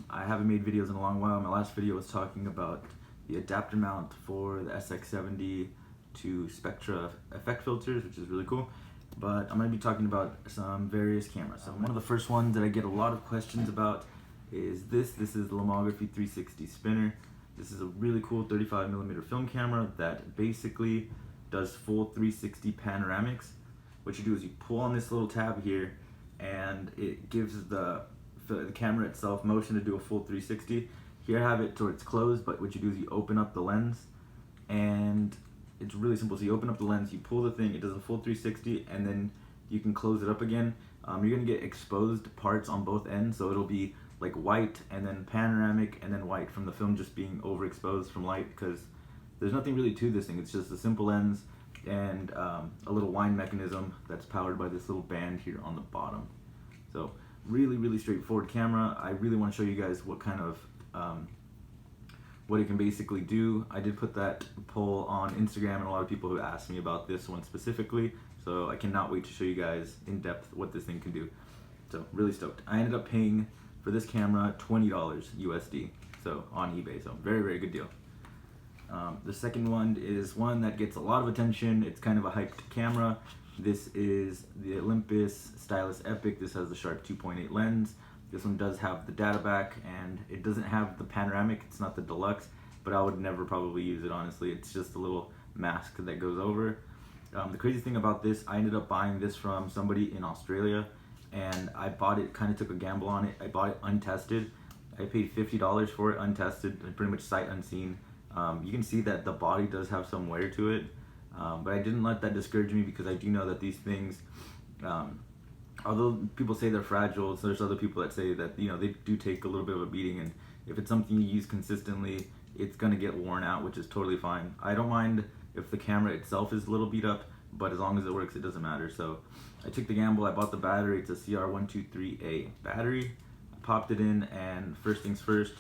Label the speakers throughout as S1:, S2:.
S1: I haven't made videos in a long while. My last video was talking about the adapter mount for the SX70 to Spectra effect filters, which is really cool. But I'm going to be talking about some various cameras. So one of the first ones that I get a lot of questions about is this. This is the Lomography 360 spinner. This is a really cool 35mm film camera that basically does full 360 panoramics. What you do is you pull on this little tab here and it gives the camera itself motion to do a full 360. Here I have it to where it's closed, but what you do is you open up the lens, and it's really simple. So you open up the lens, you pull the thing, it does a full 360, and then you can close it up again. You're gonna get exposed parts on both ends, so it'll be like white and then panoramic and then white from the film just being overexposed from light, because there's nothing really to this thing. It's just a simple lens and a little wind mechanism that's powered by this little band here on the bottom. So really straightforward camera. I really want to show you guys what kind of what it can basically do. I did put that poll on Instagram, and a lot of people who asked me about this one specifically, so I cannot wait to show you guys in depth what this thing can do. So really stoked. I ended up paying for this camera $20 USD, so on eBay, so very good deal. The second one is one that gets a lot of attention. It's kind of a hyped camera. This is the Olympus Stylus Epic. This has the sharp 2.8 lens. This one does have the data back, and it doesn't have the panoramic. It's not the deluxe, but I would never probably use it, honestly. It's just a little mask that goes over. The crazy thing about this, I ended up buying this from somebody in Australia, and I bought it, kind of took a gamble on it. I bought it untested. I paid $50 for it untested, and pretty much sight unseen. You can see that the body does have some wear to it, but I didn't let that discourage me, because I do know that these things, although people say they're fragile, so there's other people that say that, you know, they do take a little bit of a beating, and if it's something you use consistently, it's gonna get worn out, which is totally fine. I don't mind if the camera itself is a little beat up, but as long as it works, it doesn't matter. So I took the gamble. I bought the battery. It's a CR123A battery. I popped it in, and first things first,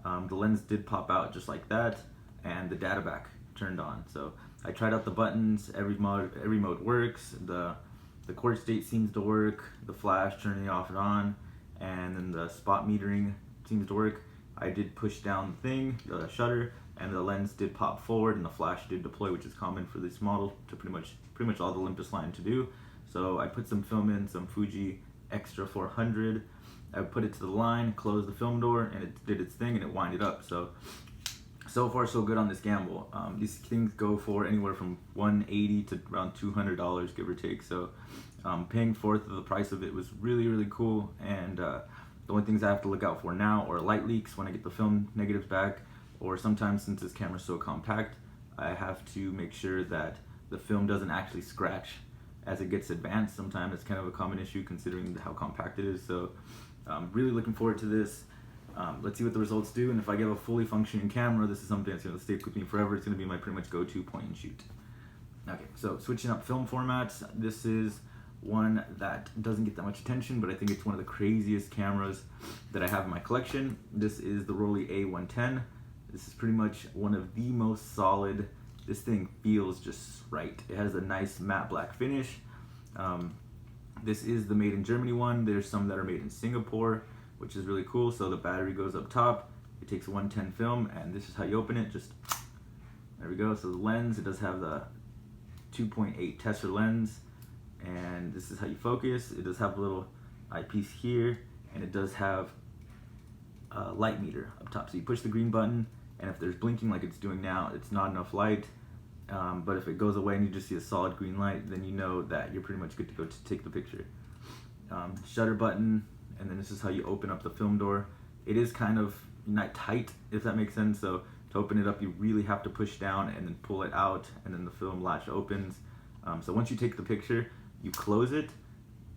S1: the lens did pop out just like that, and the data back turned on. So I tried out the buttons. Every mode works. The quartz state seems to work. The flash turning off and on, and then the spot metering seems to work. I did push down the thing, the shutter, and the lens did pop forward, and the flash did deploy, which is common for this model, to pretty much all the Olympus line to do. So I put some film in, some Fuji Extra 400. I put it to the line, closed the film door, and it did its thing, and it winded up. So far so good on this gamble. These things go for anywhere from $180 to around $200, give or take. So paying fourth of the price of it was really cool. And the only things I have to look out for now are light leaks when I get the film negatives back, or sometimes, since this camera is so compact, I have to make sure that the film doesn't actually scratch as it gets advanced. Sometimes it's kind of a common issue considering how compact it is. So really looking forward to this. Let's see what the results do, and if I get a fully functioning camera, this is something that's going to stick with me forever. It's going to be my pretty much go-to point and shoot. Okay, so switching up film formats, this is one that doesn't get that much attention, but I think it's one of the craziest cameras that I have in my collection. This is the Rollie A110. This is pretty much one of the most solid. This thing feels just right. It has a nice matte black finish. This is the made in Germany one. There's some that are made in Singapore, which is really cool. So the battery goes up top. It takes a 110 film, and this is how you open it. Just, there we go. So the lens, it does have the 2.8 tessera lens, and this is how you focus. It does have a little eyepiece here, and it does have a light meter up top. So you push the green button, and if there's blinking like it's doing now, it's not enough light. But if it goes away and you just see a solid green light, then you know that you're pretty much good to go to take the picture. Shutter button, and then this is how you open up the film door. It is kind of not tight, if that makes sense. So to open it up, you really have to push down and then pull it out, and then the film latch opens. So once you take the picture, you close it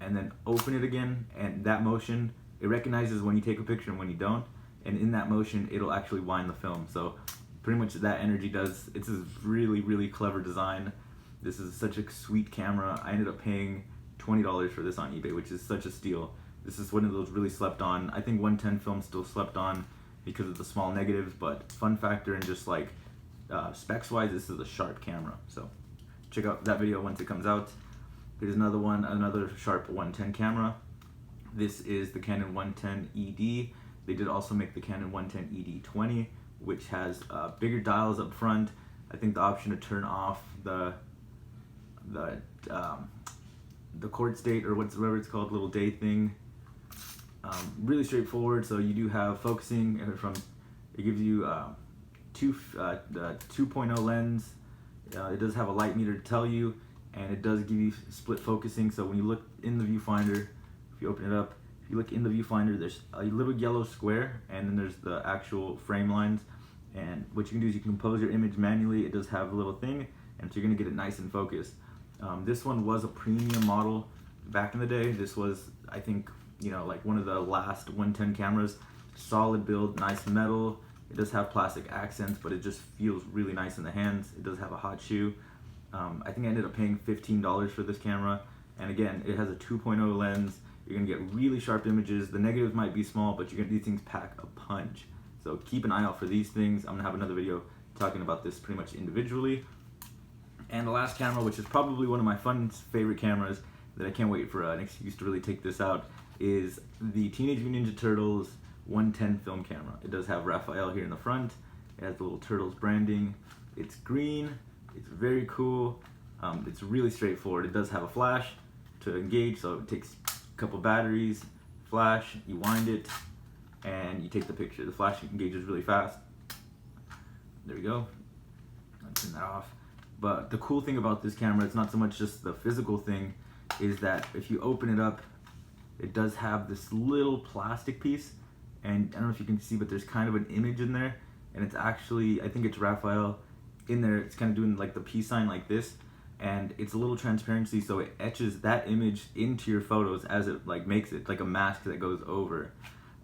S1: and then open it again, and that motion, it recognizes when you take a picture and when you don't, and in that motion, it'll actually wind the film. So pretty much that energy does, it's a really clever design. This is such a sweet camera. I ended up paying $20 for this on eBay, which is such a steal. This is one of those really slept on. I think 110 film still slept on because of the small negatives, but fun factor and just like specs wise, this is a sharp camera. So check out that video once it comes out. Here's another one, another sharp 110 camera. This is the Canon 110 ED. They did also make the Canon 110 ED20, which has bigger dials up front. I think the option to turn off the quartz date, or whatever it's called, little day thing. Really straightforward. So you do have focusing it gives you the 2.0 lens. It does have a light meter to tell you, and it does give you split focusing. So when you look in the viewfinder, if you open it up, if you look in the viewfinder, there's a little yellow square, and then there's the actual frame lines. And what you can do is you can compose your image manually. It does have a little thing, and so you're gonna get it nice and focused. This one was a premium model back in the day. This was, I think, like one of the last 110 cameras. Solid build, nice metal. It does have plastic accents, but it just feels really nice in the hands. It does have a hot shoe. I think I ended up paying $15 for this camera. And again, it has a 2.0 lens. You're gonna get really sharp images. The negatives might be small, but these things pack a punch. So keep an eye out for these things. I'm gonna have another video talking about this pretty much individually. And the last camera, which is probably one of my favorite cameras that I can't wait for an excuse to really take this out, is the Teenage Mutant Ninja Turtles 110 film camera. It does have Raphael here in the front. It has the little Turtles branding. It's green. It's very cool. It's really straightforward. It does have a flash to engage, so it takes a couple batteries, flash, you wind it, and you take the picture. The flash engages really fast. There we go. I'll turn that off. But the cool thing about this camera, it's not so much just the physical thing, is that if you open it up, it does have this little plastic piece, and I don't know if you can see, but there's kind of an image in there, and it's actually, I think it's Raphael in there. It's kind of doing like the peace sign like this, and it's a little transparency, so it etches that image into your photos as it like makes it like a mask that goes over.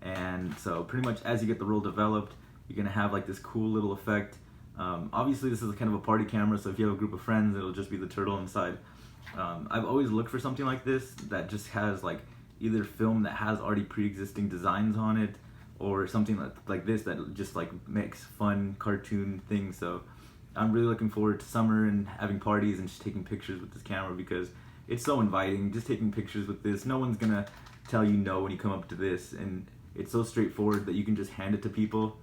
S1: And so pretty much as you get the roll developed, you're gonna have like this cool little effect. Obviously this is kind of a party camera, so if you have a group of friends, it'll just be the turtle inside. I've always looked for something like this that just has like either film that has already pre-existing designs on it, or something like this that just like makes fun cartoon things. So I'm really looking forward to summer and having parties and just taking pictures with this camera, because it's so inviting. Just taking pictures with this, no one's gonna tell you no when you come up to this, and it's so straightforward that you can just hand it to people.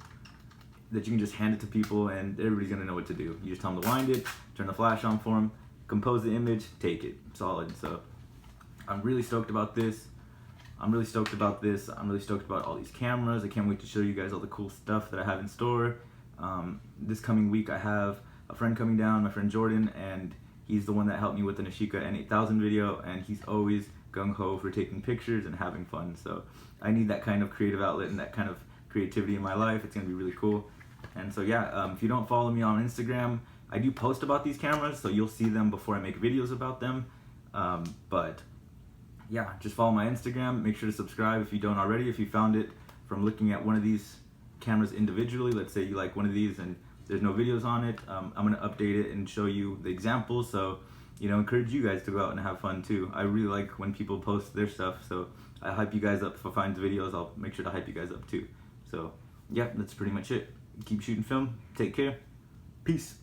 S1: And everybody's gonna know what to do. You just tell them to wind it, turn the flash on for them, compose the image, take it. Solid. So I'm really stoked about this. I'm really stoked about all these cameras. I can't wait to show you guys all the cool stuff that I have in store. This coming week I have a friend coming down, my friend Jordan, and he's the one that helped me with the Nishika N8000 video, and he's always gung-ho for taking pictures and having fun. So I need that kind of creative outlet and that kind of creativity in my life. It's gonna be really cool. And so yeah, if you don't follow me on Instagram, I do post about these cameras, so you'll see them before I make videos about them. But yeah, just follow my Instagram. Make sure to subscribe if you don't already. If you found it from looking at one of these cameras individually, let's say you like one of these and there's no videos on it, I'm gonna update it and show you the examples. So, encourage you guys to go out and have fun too. I really like when people post their stuff, so I hype you guys up. If I find videos, I'll make sure to hype you guys up too. So yeah, that's pretty much it. Keep shooting film. Take care. Peace.